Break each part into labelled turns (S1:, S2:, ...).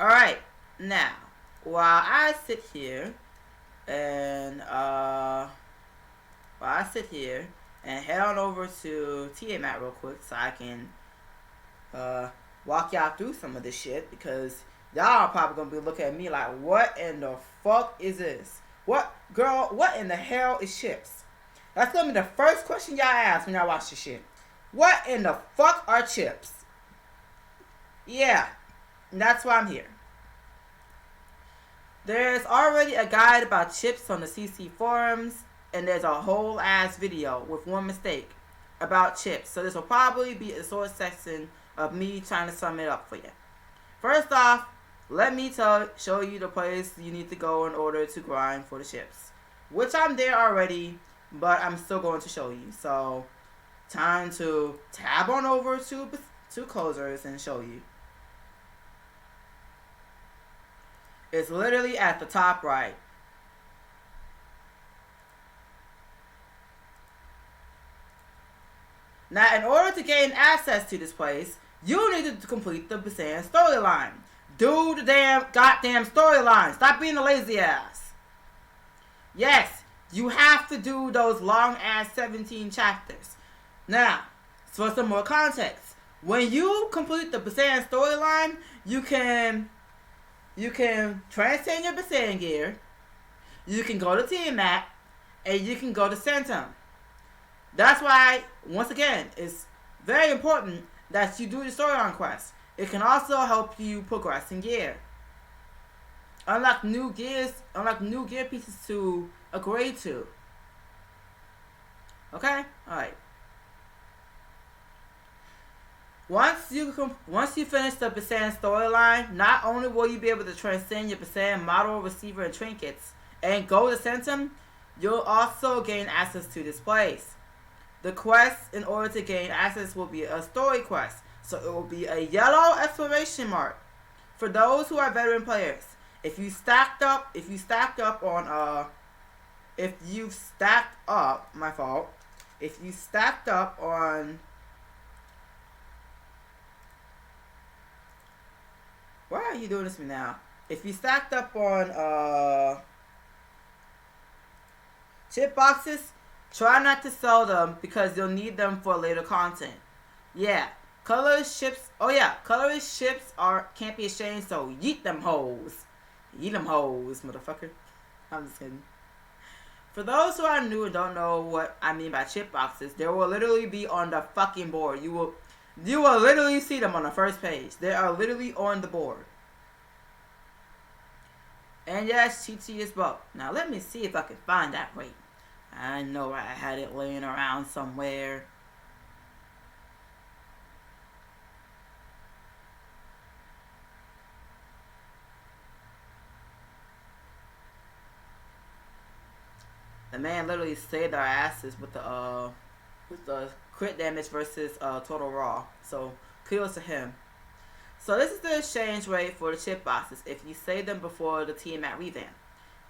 S1: Alright, now, while I sit here and head on over to Tiamat real quick so I can walk y'all through some of this shit, because y'all are probably gonna be looking at me like, what in the fuck is this? What in the hell is chips? That's gonna be the first question y'all ask when y'all watch this shit. What in the fuck are chips? Yeah, that's why I'm here. There's already a guide about chips on the CC forums, and there's a whole ass video with one mistake about chips. So this will probably be a source section of me trying to sum it up for you. First off, let me show you the place you need to go in order to grind for the chips, which I'm there already, but I'm still going to show you. So time to tab on over to closers and show you. It's literally at the top right. Now, in order to gain access to this place, you need to complete the Basan storyline. Do the damn goddamn storyline. Stop being a lazy ass. Yes, you have to do those long ass 17 chapters. Now, for some more context, when you complete the Basan storyline, you can transcend your Basan gear, you can go to Tiamat, and you can go to Centum. That's why, once again, it's very important that you do the storyline quest. It can also help you progress in gear. Unlock new gear pieces to upgrade to. Okay? Alright. Once you finish the Basan storyline, not only will you be able to transcend your Basan model, receiver, and trinkets, and go to Centum, you'll also gain access to this place. The quest in order to gain access will be a story quest, so it will be a yellow exclamation mark. For those who are veteran players, if you've stacked up on why are you doing this to me now? If you stacked up on chip boxes, try not to sell them because you'll need them for later content. Yeah, colorless ships can't be exchanged, so yeet them hoes. Yeet them hoes, motherfucker. I'm just kidding. For those who are new and don't know what I mean by chip boxes, they will literally be on the fucking board. You will literally see them on the first page. They are literally on the board. And yes, TT is broke. Now let me see if I can find that rate. I know I had it laying around somewhere. The man literally saved our asses with the crit damage versus total raw. So kudos to him. So this is the exchange rate for the chip boxes if you save them before the Tiamat revamp.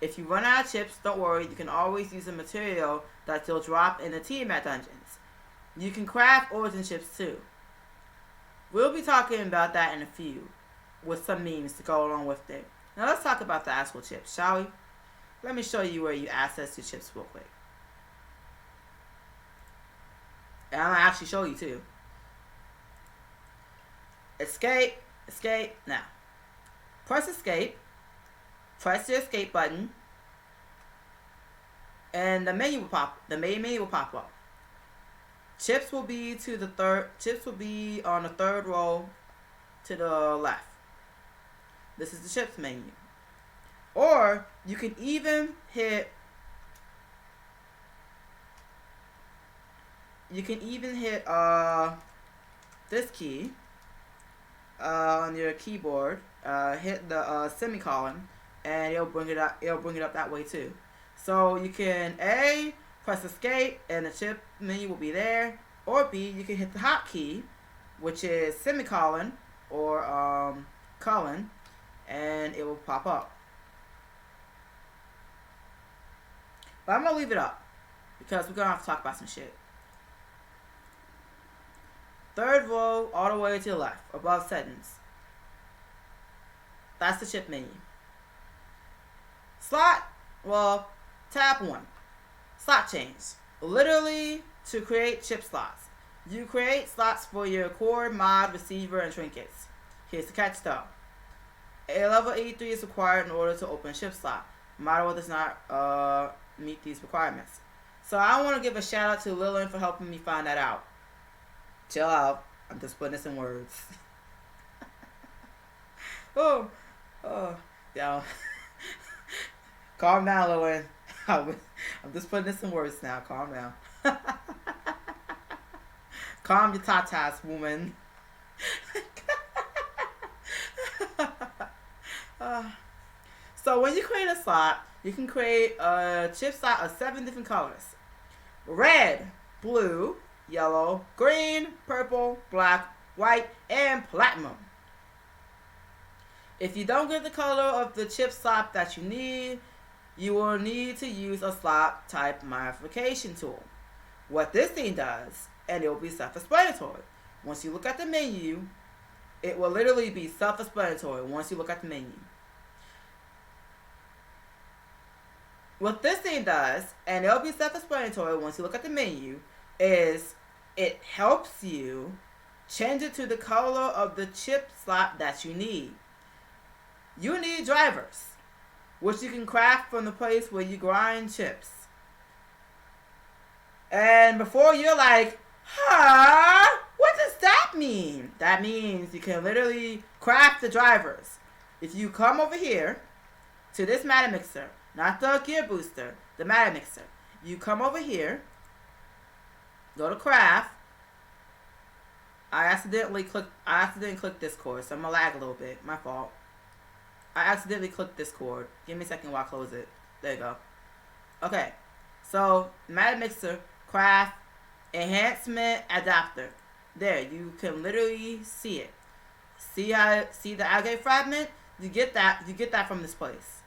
S1: If you run out of chips, don't worry, you can always use a material that you'll drop in the Tiamat dungeons. You can craft origin chips too. We'll be talking about that in a few, with some memes to go along with it. Now let's talk about the actual chips, shall we? Let me show you where you access to chips real quick. And I'm going to actually show you too. Escape. Now, press escape. Press the escape button. And the main menu will pop up. Chips will be on the third row to the left. This is the chips menu. Or you can even hit this key on your keyboard. Hit the semicolon, and it'll bring it up that way too. So you can A, press escape and the chip menu will be there, or B, you can hit the hotkey, which is semicolon or colon, and it will pop up. But I'm going to leave it up because we're going to have to talk about some shit. Third row all the way to the left, above settings. That's the chip menu. Slot, well, tab 1. Slot change. Literally to create chip slots. You create slots for your core, mod, receiver, and trinkets. Here's the catch though. A level 83 is required in order to open a chip slot. Model does not meet these requirements. So I want to give a shout out to Lillian for helping me find that out. Chill out. I'm just putting this in words. Oh, yeah. Calm down, Lillian. I'm just putting this in words now. Calm down. Calm your tatas, woman. So when you create a slot, you can create a chip slot of 7 different colors. Red, blue, yellow, green, purple, black, white, and platinum. If you don't get the color of the chip slot that you need, you will need to use a slot type modification tool. What this thing does, and it will be self-explanatory. Once you look at the menu, it will literally be self-explanatory once you look at the menu. What this thing does, and it'll be self-explanatory once you look at the menu, is it helps you change it to the color of the chip slot that you need. You need drivers, which you can craft from the place where you grind chips. And before you're like, huh? What does that mean? That means you can literally craft the drivers. If you come over here to this matter mixer, not the gear booster, the matter mixer. You come over here, go to craft. I accidentally clicked this cord, so I'm gonna lag a little bit. My fault. I accidentally clicked this cord. Give me a second while I close it. There you go. Okay. So matter mixer, craft, enhancement adapter. There, you can literally see it. See the agate fragment? You get that from this place.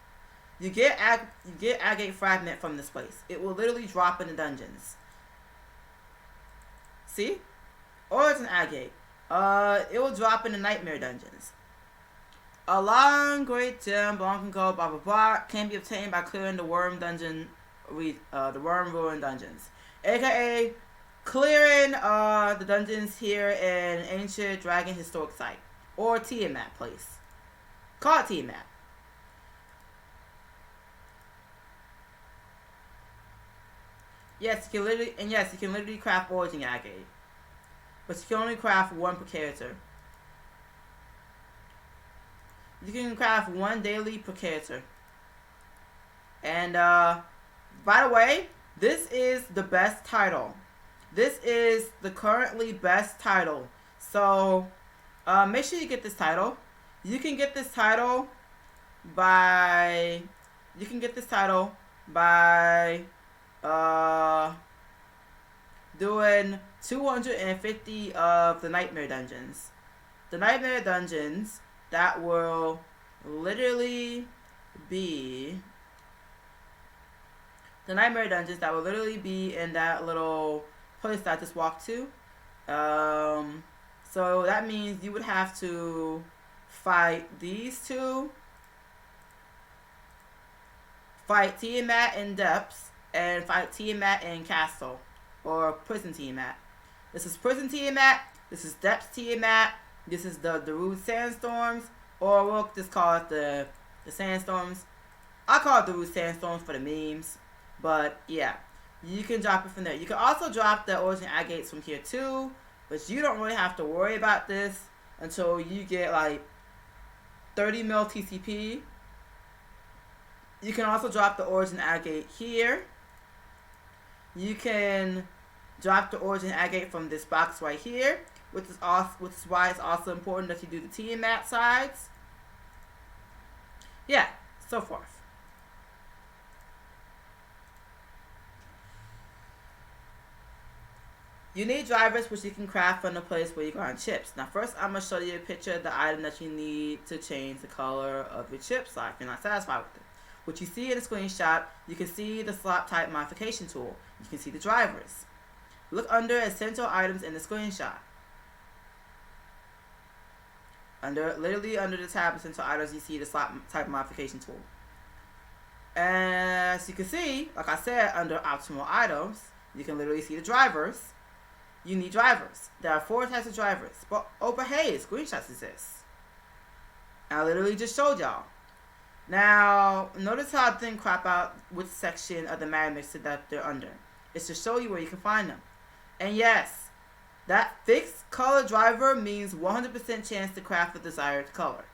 S1: You get agate fragment from this place. It will literally drop in the dungeons. See? Origin agate. It will drop in the nightmare dungeons. A long great gem, long ago, blah blah blah, can be obtained by clearing the worm dungeon, the worm ruin dungeons, aka clearing the dungeons here in ancient dragon historic site or Tiamat place. Call it Tiamat. Yes, you can literally craft origin agate, but you can only craft 1 per character. You can craft 1 daily per character. And by the way, this is the best title. This is the currently best title. So make sure you get this title. You can get this title by doing 250 of the nightmare dungeons. The nightmare dungeons that will literally be in that little place that I just walked to. So that means you would have to fight these two, fight Tiamat in Depths, and fight Tiamat in Castle, or Prison Tiamat. This is Prison Tiamat, this is Depths Tiamat, this is the Rude Sandstorms, or we'll just call it the Sandstorms. I call it the Rude Sandstorms for the memes, but yeah, you can drop it from there. You can also drop the Origin Agates from here too, but you don't really have to worry about this until you get like 30 mil TCP. You can also drop the Origin Agate here. You can drop the Origin Agate from this box right here, which is why it's also important that you do the Tiamat sides. Yeah, so forth. You need drivers which you can craft from the place where you grind chips. Now first I'm going to show you a picture of the item that you need to change the color of your chip slot if you're not satisfied with it. What you see in the screenshot, you can see the slot type modification tool. You can see the drivers. Look under essential items in the screenshot. Literally under the tab essential items, you see the slot type modification tool. And as you can see, like I said, under optional items, you can literally see the drivers. You need drivers. There are 4 types of drivers. But hey, screenshots exist. I literally just showed y'all. Now, notice how it didn't crop out which section of the Mad Mixer that they're under. It's to show you where you can find them. And yes, that fixed color driver means 100% chance to craft the desired color.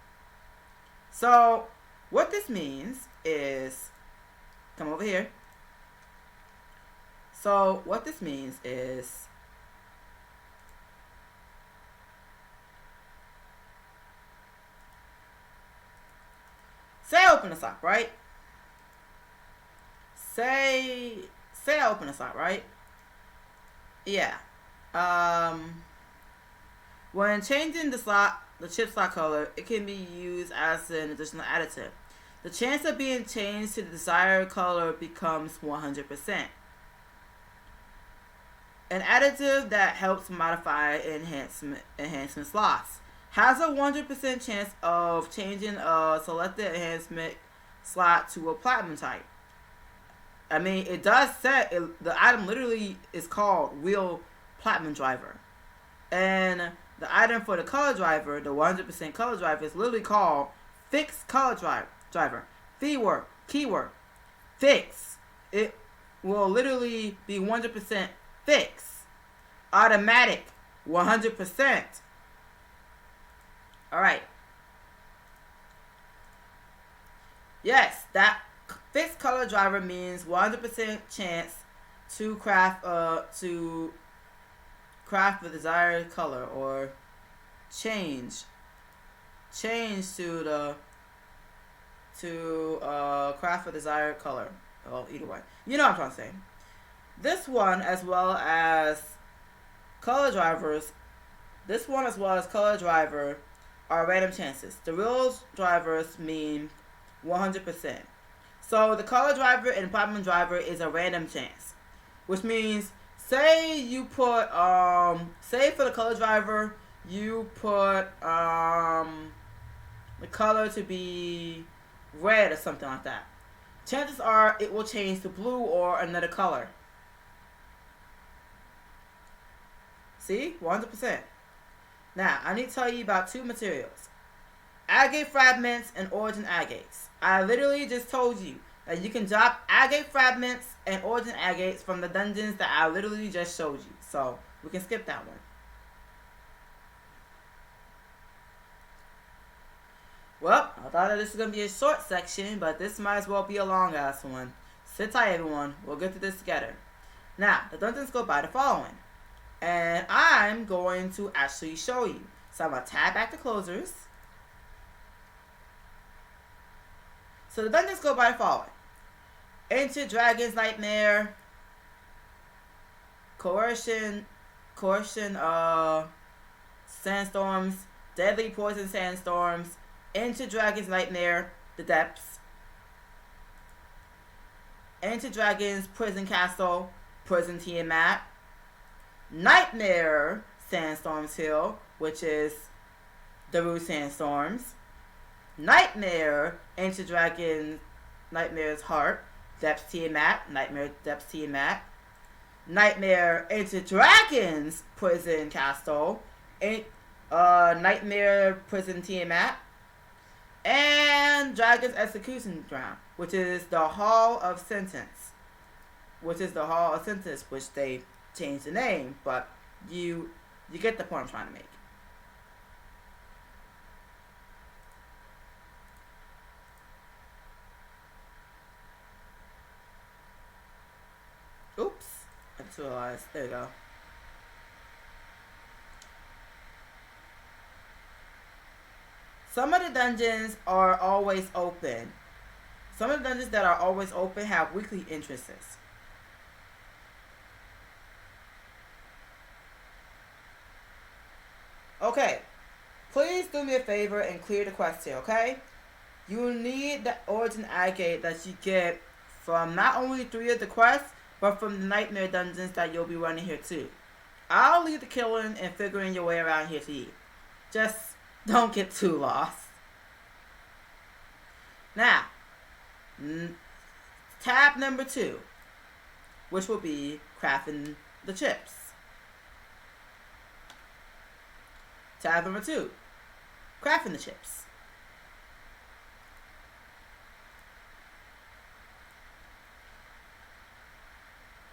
S1: So, what this means is, come over here. So, what this means is, say I open this up, right? Say I open this up, right? Yeah. When changing the chip slot color, it can be used as an additional additive. The chance of being changed to the desired color becomes 100%. An additive that helps modify enhancement slots has a 100% chance of changing a selected enhancement slot to a platinum type. I mean, it does say the item literally is called Wheel Platinum Driver, and the item for the color driver, the 100% color driver, is literally called Fixed Color Driver. Keyword fix. It will literally be 100% fixed, automatic, 100%. All right. Yes, that fixed color driver means 100% chance to craft the desired color, or change to craft a desired color. Well, either way, you know what I'm trying to say. This one, as well as color drivers, are random chances. The real drivers mean 100%. So the color driver and platinum driver is a random chance, which means, say you put say for the color driver you put the color to be red or something like that. Chances are it will change to blue or another color. See? 100%. Now, I need to tell you about 2 materials. Agate fragments and origin agates. I literally just told you that you can drop agate fragments and origin agates from the dungeons that I literally just showed you. So, we can skip that one. Well, I thought that this was going to be a short section, but this might as well be a long ass one. Sit tight, everyone. We'll get through this together. Now, the dungeons go by the following. And I'm going to actually show you. So I'm going to tab back to closers. So the dungeons go by the following. Ancient Dragon's Nightmare. Coercion, Sandstorms. Deadly Poison Sandstorms. Ancient Dragon's Nightmare, The Depths. Ancient Dragon's Prison Castle, Prison Tiamat. Nightmare Sandstorms Hill, which is Daru Sandstorms. Nightmare Ancient Dragon Nightmare's Heart, Depths Tiamat, Nightmare Depths Tiamat. Nightmare Ancient Dragons Prison Castle, Nightmare Prison Tiamat. And Dragon's Execution Ground, which is the Hall of Sentence. Which they changed the name, but you get the point I'm trying to make. Oops. I just realized. There you go. Some of the dungeons are always open. Some of the dungeons that are always open have weekly entrances. Okay, please do me a favor and clear the quest here, okay? You need the origin agate that you get from not only 3 of the quests, but from the nightmare dungeons that you'll be running here too. I'll leave the killing and figuring your way around here to you. Just Don't get too lost. Now, tab number 2, which will be crafting the chips. Tab number 2, crafting the chips.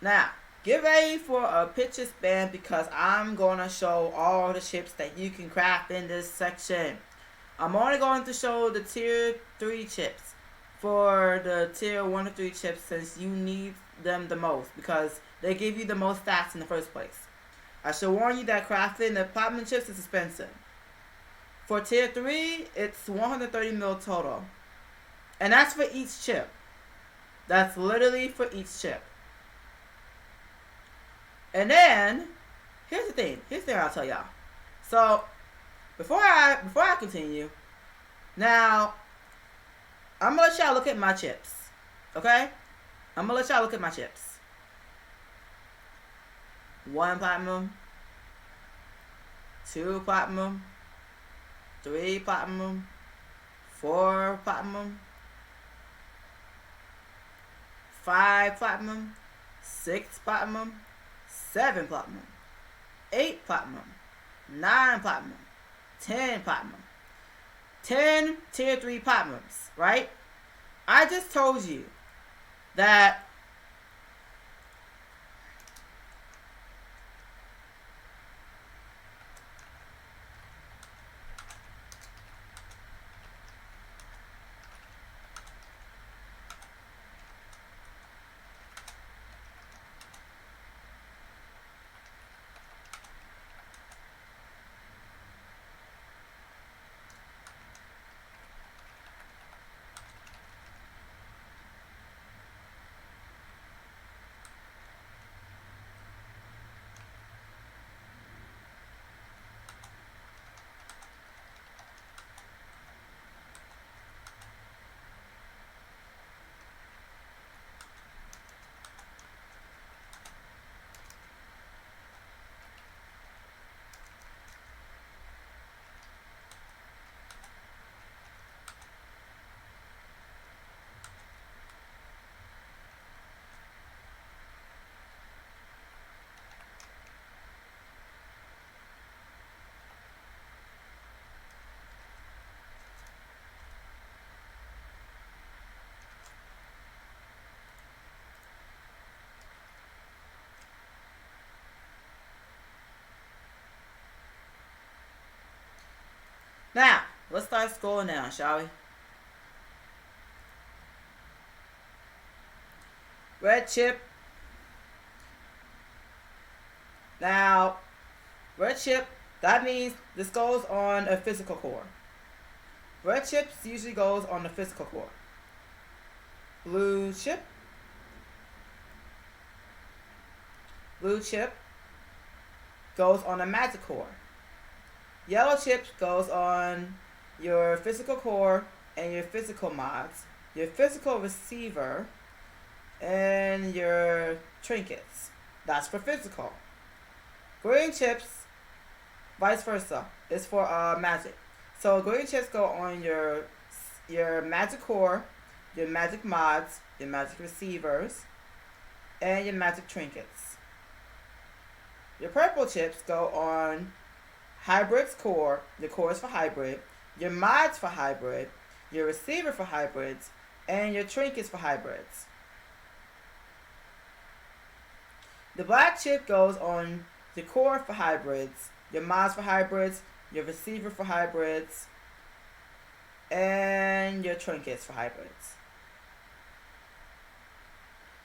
S1: Now, get ready for a picture span because I'm going to show all the chips that you can craft in this section. I'm only going to show the tier 3 chips for the tier 1 to 3 chips since you need them the most because they give you the most stats in the first place. I should warn you that crafting the platinum chips is expensive. For tier 3, it's 130 mil total. And that's for each chip. That's literally for each chip. And then, here's the thing I'll tell y'all. So, before I continue, now, I'm going to let y'all look at my chips. Okay? I'm going to let y'all look at my chips. 1 platinum. 2 platinum. 3 platinum. 4 platinum. 5 platinum. 6 platinum. 7 platinum, 8 platinum, 9 platinum, 10 platinum, 10 tier 3 platinums, right? I just told you that now, let's start scrolling down, shall we? Red chip. Now, red chip, that means this goes on a physical core. Red chips usually goes on the physical core. Blue chip. Blue chip goes on a magic core. Yellow chips goes on your physical core and your physical mods, your physical receiver, and your trinkets. That's for physical. Green chips, vice versa, is for magic. So green chips go on your magic core, your magic mods, your magic receivers, and your magic trinkets. Your purple chips go on hybrid's core, your core is for hybrid, your mods for hybrid, your receiver for hybrids, and your trinkets for hybrids. The black chip goes on your core for hybrids, your mods for hybrids, your receiver for hybrids, and your trinkets for hybrids.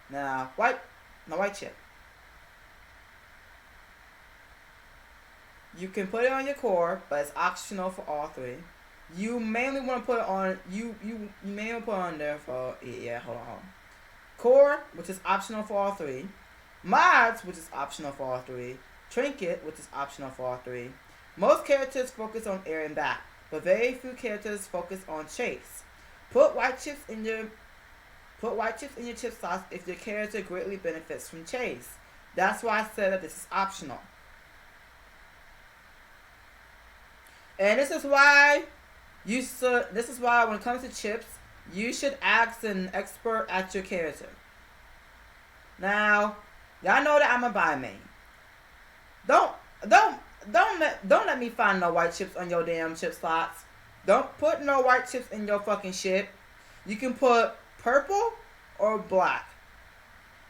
S1: Now, white chip. You can put it on your core, but it's optional for all 3. You mainly want to put it on, you mainly want to put it on there for, hold on. Core, which is optional for all 3. Mods, which is optional for all 3. Trinket, which is optional for all 3. Most characters focus on air and back, but very few characters focus on chase. Put white chips in your chip sauce if your character greatly benefits from chase. That's why I said that this is optional. And this is why this is why when it comes to chips, you should ask an expert at your character. Now, y'all know that I'm a buy main. Don't let me find no white chips on your damn chip slots. Don't put no white chips in your fucking shit. You can put purple or black.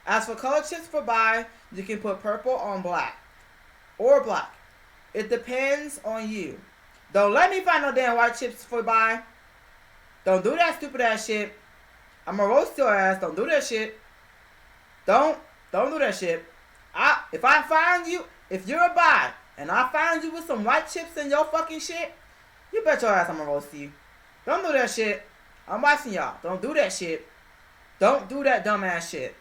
S1: As for color chips for buy, you can put purple on black. Or black. It depends on you. Don't let me find no damn white chips for buy. Don't do that stupid ass shit. I'm gonna roast your ass. Don't do that shit. Don't do that shit. If I find you, if you're a buy, and I find you with some white chips in your fucking shit, you bet your ass I'm gonna roast you. Don't do that shit. I'm watching y'all. Don't do that shit. Don't do that dumbass shit.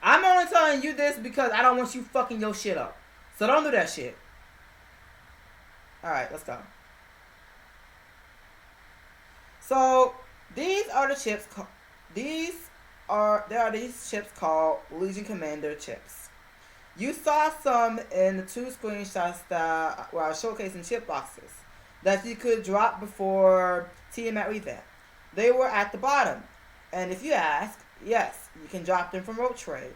S1: I'm only telling you this because I don't want you fucking your shit up. So don't do that shit. Alright, let's go. So, these are the chips. There are these chips called Legion Commander chips. You saw some in the 2 screenshots that were showcasing chip boxes that you could drop before Tiamat revamp. They were at the bottom. And if you ask, yes, you can drop them from Road Trade.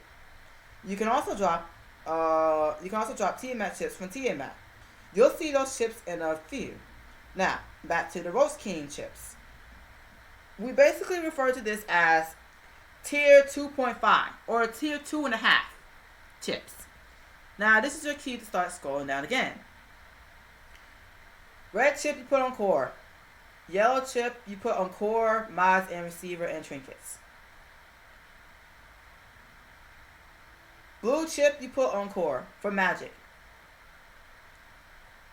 S1: You can also drop Tiamat chips from Tiamat. You'll see those chips in a few. Now, back to the Roast King chips. We basically refer to this as tier 2.5 or tier 2.5 chips. Now, this is your key to start scrolling down again. Red chip you put on core. Yellow chip you put on core, mods, and receiver and trinkets. Blue chip you put on core for magic.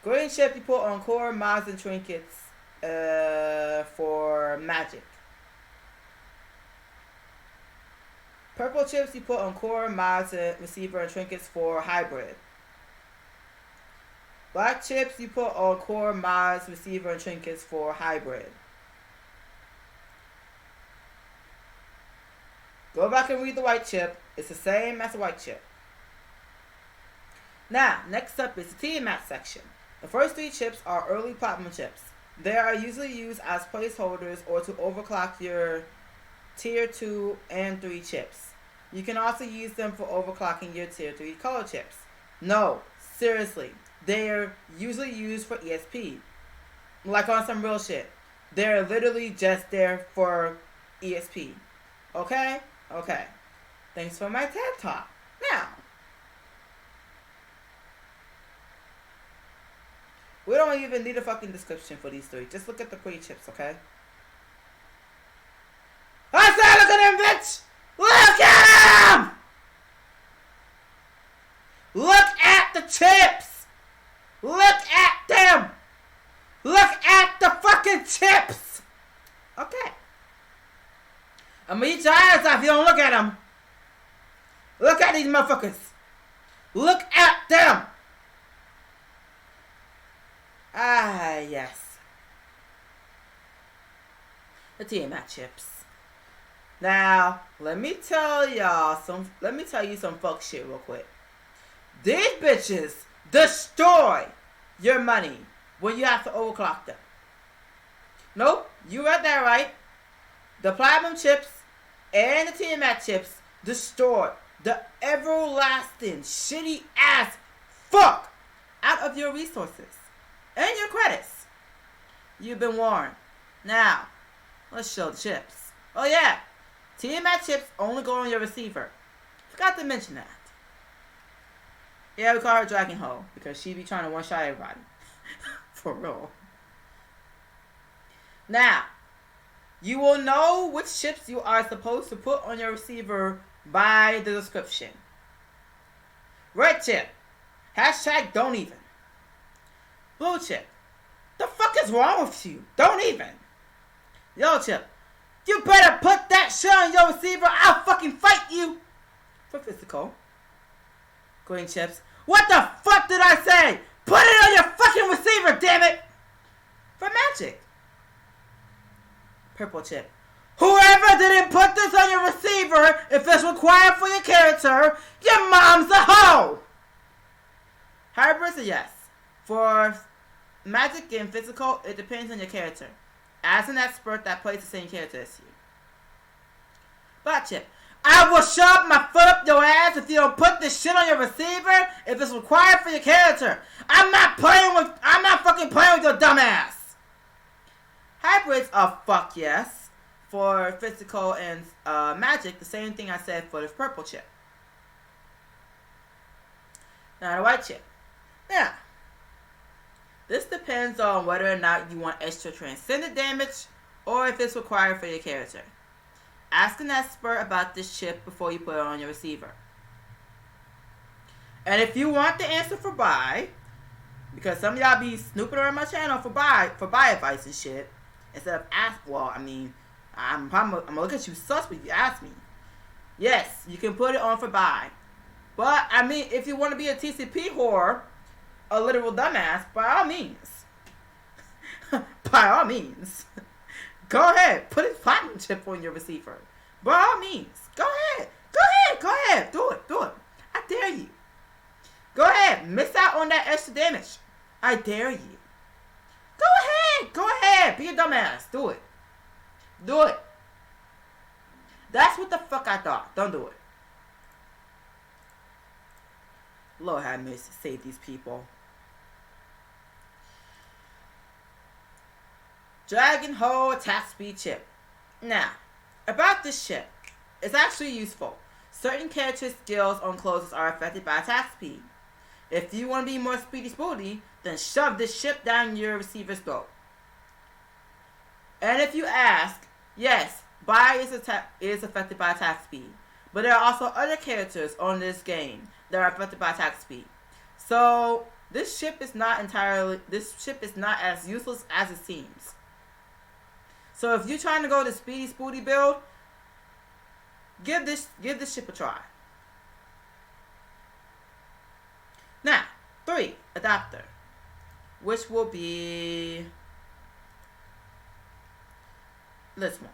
S1: Green chip you put on core, mods, and trinkets for magic. Purple chips you put on core, mods, and receiver and trinkets for hybrid. Black chips you put on core, mods, receiver, and trinkets for hybrid. Go back and read the white chip. It's the same as the white chip. Now, next up is the Tiamat section. The first 3 chips are early platinum chips. They are usually used as placeholders or to overclock your tier 2 and 3 chips. You can also use them for overclocking your tier 3 color chips. No, seriously. They're usually used for ESP. Like on some real shit. They're literally just there for ESP. Okay? Okay. Thanks for my TED Talk. Now, we don't even need a fucking description for these 3. Just look at the pretty chips, okay? I said look at them, bitch! Look at them! Look at the chips! Look at them! Look at the fucking chips! Okay. I'm gonna eat your ass off if you don't look at them. Look at these motherfuckers. Look at them! Ah, yes. The Tiamat chips. Now, let me tell you some fuck shit real quick. These bitches destroy your money when you have to overclock them. Nope, you read that right. The platinum chips and the Tiamat chips destroy the everlasting shitty ass fuck out of your resources and your credits. You've been warned. Now, let's show the chips. Oh yeah, Tiamat chips only go on your receiver. Forgot to mention that. Yeah, we call her Dragon Hoe because she be trying to one-shot everybody. For real. Now, you will know which chips you are supposed to put on your receiver by the description. Red chip. Hashtag don't even. Blue chip. The fuck is wrong with you? Don't even. Yellow chip. You better put that shit on your receiver. I'll fucking fight you. For physical. Green chips. What the fuck did I say? Put it on your fucking receiver, damn it. For magic. Purple chip. Whoever didn't put this on your receiver, if it's required for your character, your mom's a hoe. Hybrids, yes. For magic and physical, it depends on your character. As an expert that plays the same character as you. Black chip. I will shove my foot up your ass if you don't put this shit on your receiver if it's required for your character. I'm not fucking playing with your dumb ass. Hybrids are fuck yes. For physical and magic, the same thing I said for the purple chip. Now the white chip. Now, this depends on whether or not you want extra transcendent damage or if it's required for your character. Ask an expert about this chip before you put it on your receiver. And if you want the answer for buy, because some of y'all be snooping around my channel for buy advice and shit, instead of ask, well, I mean, I'm gonna look at you sus when you ask me. Yes, you can put it on for buy. But, I mean, if you want to be a TCP whore, a literal dumbass, by all means. By all means. Go ahead. Put his platinum chip on your receiver. By all means. Go ahead. Go ahead. Do it. I dare you. Go ahead. Miss out on that extra damage. I dare you. Go ahead. Be a dumbass. Do it. That's what the fuck I thought. Don't do it. Lord have mercy. Save these people. Dragon Hole attack speed chip. Now, about this chip, it's actually useful. Certain character skills on closes are affected by attack speed. If you want to be more speedy, then shove this chip down your receiver's throat. And if you ask, yes, Bai is affected by attack speed, but there are also other characters on this game that are affected by attack speed. So this chip is not as useless as it seems. So if you're trying to go the speedy build, give this chip a try. Now, 3 adapter, which will be this one.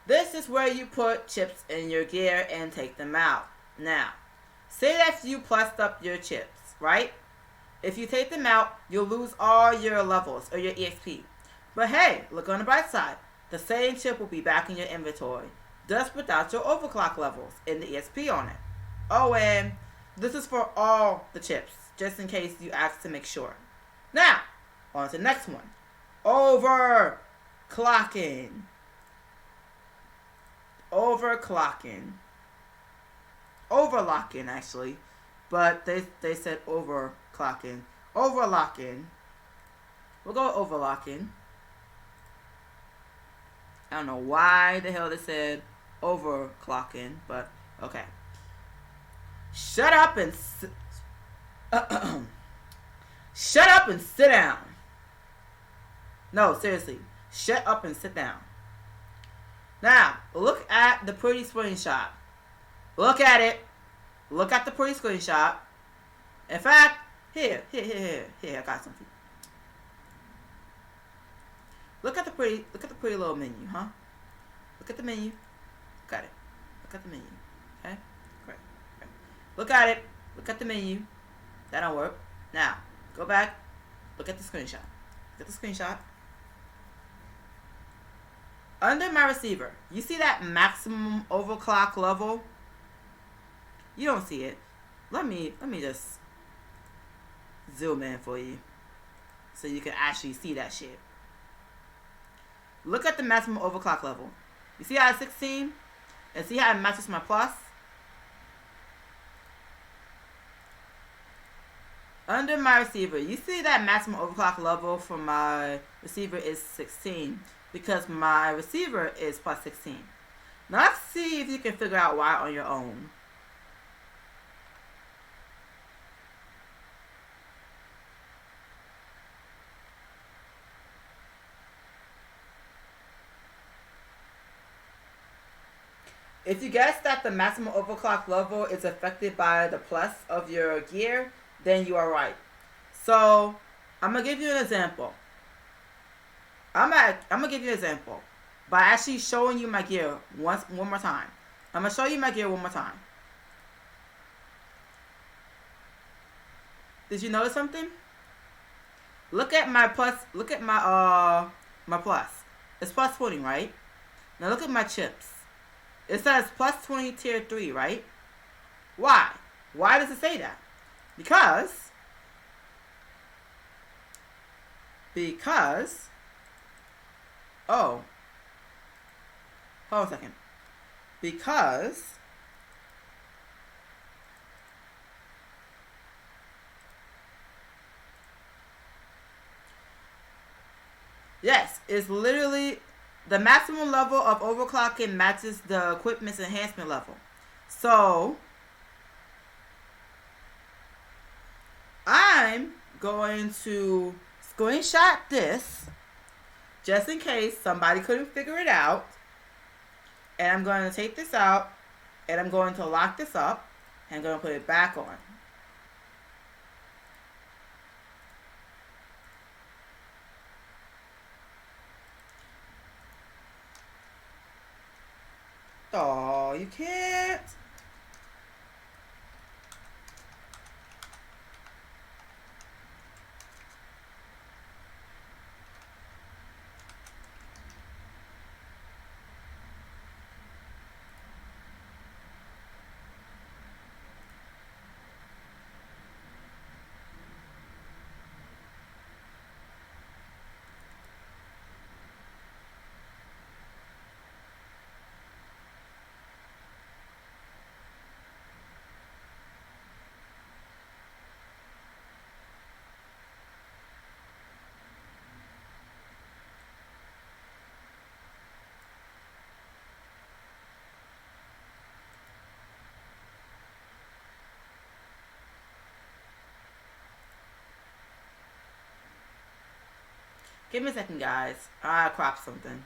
S1: This is where you put chips in your gear and take them out. Now, say that you plussed up your chips, right? If you take them out, you'll lose all your levels or your EXP. But hey, look on the bright side. The same chip will be back in your inventory, just without your overclock levels and the EXP on it. Oh, and this is for all the chips, just in case you ask to make sure. Now, on to the next one. Overclocking. Overlocking, actually. But they said overclocking. Overlocking. We'll go overlocking. I don't know why the hell they said overclocking, but okay. Shut up and sit down. No, seriously. Shut up and sit down. Now, look at the pretty screenshot. Look at it. Look at the pretty screenshot. In fact, here, I got something. Look at the pretty little menu, huh? Look at the menu. Look at it. Look at the menu. Okay? Great. Look at it. Look at the menu. That don't work. Now, go back. Look at the screenshot. Look at the screenshot. Under my receiver, you see that maximum overclock level? You don't see it. Let me just zoom in for you so you can actually see that shit. Look at the maximum overclock level. You see how it's 16? And see how it matches my plus? Under my receiver, you see that maximum overclock level for my receiver is 16 because my receiver is plus 16. Now let's see if you can figure out why on your own. If you guess that the maximum overclock level is affected by the plus of your gear, then you are right. So, I'm going to give you an example. by actually showing you my gear one more time. I'm gonna show you my gear one more time. Did you notice something? Look at my plus. Look at my plus. It's plus 20, right? Now look at my chips. It says plus 20 tier 3, right? Why? Why does it say that? Because oh, hold on a second. Because yes, it's literally the maximum level of overclocking matches the equipment's enhancement level. So I'm going to screenshot this just in case somebody couldn't figure it out. And I'm going to take this out and I'm going to lock this up and I'm going to put it back on. Oh, you can't. Give me a second, guys. I cropped something.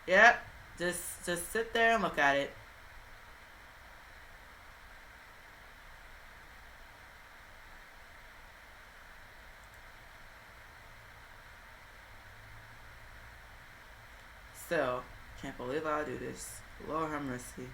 S1: Yep. Just sit there and look at it. Still, can't believe I do this. Lord have mercy.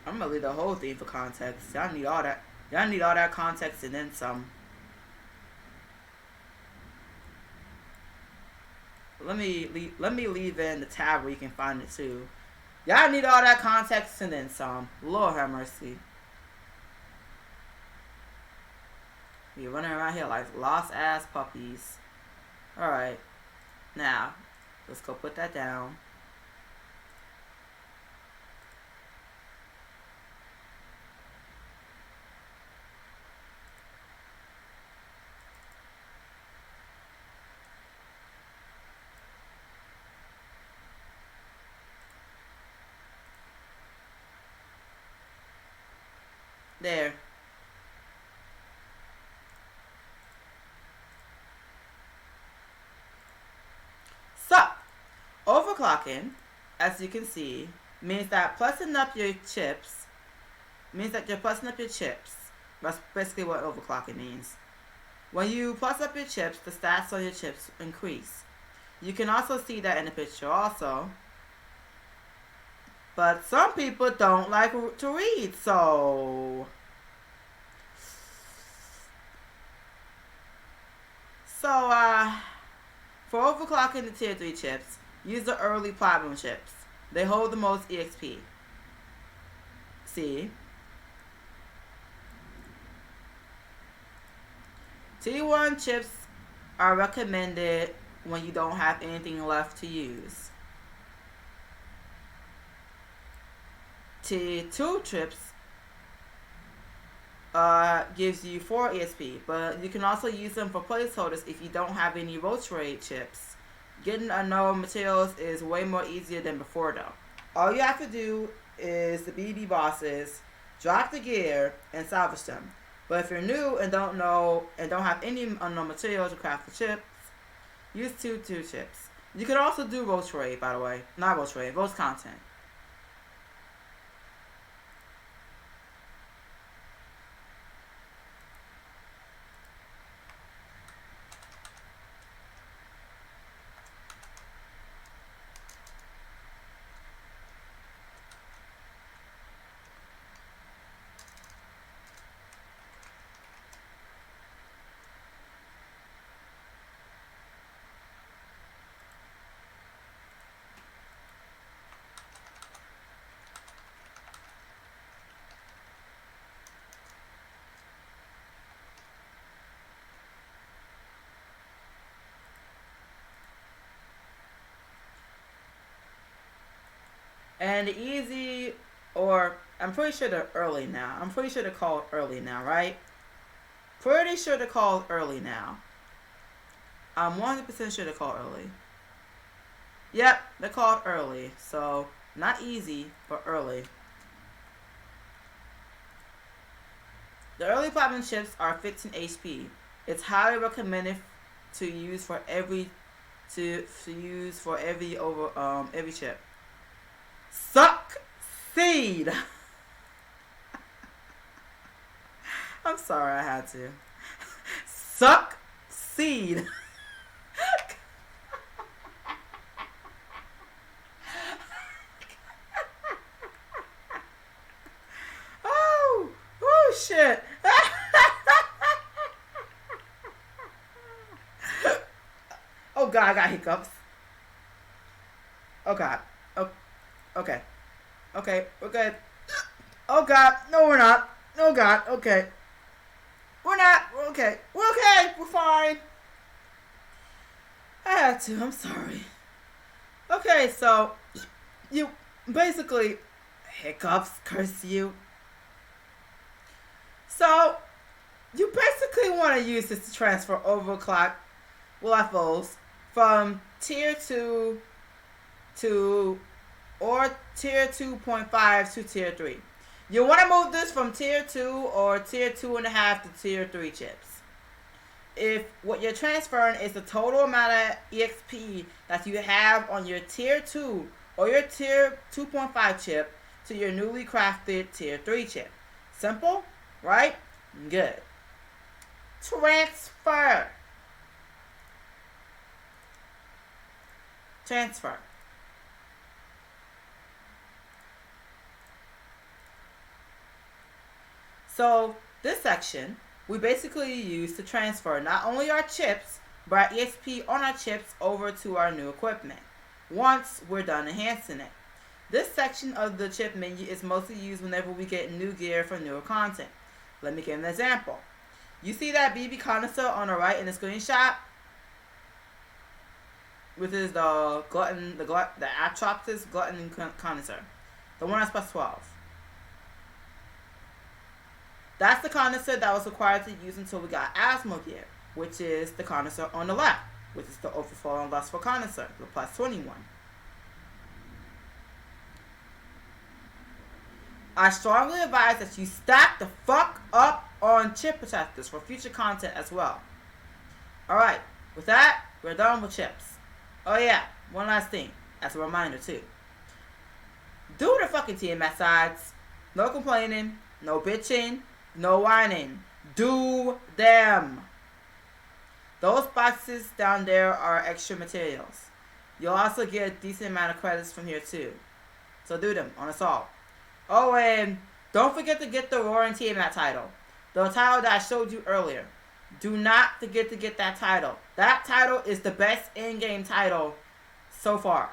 S1: I'm gonna leave the whole thing for context. Y'all need all that. Y'all need all that context and then some. Let me leave in the tab where you can find it too. Y'all need all that context and then some. Lord have mercy. We running around here like lost ass puppies. Alright. Now, let's go put that down. There. So, overclocking, as you can see, means that plussing up your chips means that you're plussing up your chips. That's basically what overclocking means. When you plus up your chips, the stats on your chips increase. You can also see that in the picture also. But some people don't like to read, so... for overclocking the tier 3 chips, use the early platinum chips. They hold the most EXP. See? T1 chips are recommended when you don't have anything left to use. T2 chips gives you 4 ESP, but you can also use them for placeholders if you don't have any rotary chips. Getting unknown materials is way more easier than before though. All you have to do is the BB bosses, drop the gear, and salvage them. But if you're new and don't know and don't have any unknown materials to craft the chips, use two chips. You can also do rotary, by the way. Not rotary, roast content. And the easy, or I'm pretty sure they're early now. I'm pretty sure they're called early now, right? Pretty sure they're called early now. I'm 100% sure they're called early. Yep, they're called early. So, not easy, but early. The early platinum chips are 15 HP. It's highly recommended to use for every every chip. Succeed. I'm sorry, I had to. Succeed. Oh shit. Oh god, I got hiccups. Oh god. Oh, okay. Okay, we're good. Oh god, no we're not. Oh god, okay. We're not. We're okay. We're okay. We're fine. I had to. I'm sorry. Okay, so you basically hiccups, curse you. So you basically want to use this to transfer overclock levels from tier 2 to or tier 2.5 to tier 3. You want to move this from tier 2 or tier 2.5 to tier 3 chips. If what you're transferring is the total amount of EXP that you have on your tier 2 or your tier 2.5 chip to your newly crafted tier 3 chip. Simple, right? Good. Transfer. Transfer. So this section we basically use to transfer not only our chips but our EXP on our chips over to our new equipment once we're done enhancing it. This section of the chip menu is mostly used whenever we get new gear for newer content. Let me give an example. You see that BB canister on the right in the screenshot? Which is the Atropsis glutton canister. The one that's plus 12. That's the canister that was required to use until we got asthma gear, which is the canister on the left, which is the overflow and lustful canister, the plus 21. I strongly advise that you stack the fuck up on chip protectors for future content as well. Alright, with that, we're done with chips. Oh yeah, one last thing, as a reminder too. Do the fucking Tiamat sides. No complaining, no bitching, no whining. Do them. Those boxes down there are extra materials. You'll also get a decent amount of credits from here too. So do them on assault. Oh, and don't forget to get the Roaring Tiamat title. The title that I showed you earlier. Do not forget to get that title. That title is the best in-game title so far.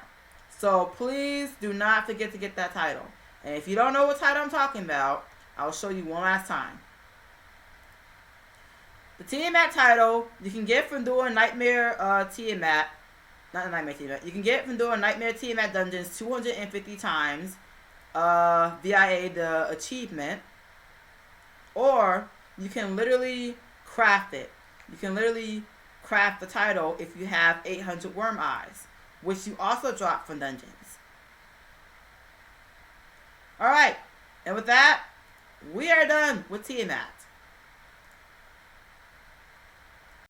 S1: So please do not forget to get that title. And if you don't know what title I'm talking about, I'll show you one last time. The Tiamat title you can get from doing Nightmare Tiamat. Not the Nightmare Tiamat. You can get from doing Nightmare Tiamat dungeons 250 times via the achievement. Or you can literally craft it. You can literally craft the title if you have 800 worm eyes, which you also drop from dungeons. Alright, and with that, we are done with Tiamat.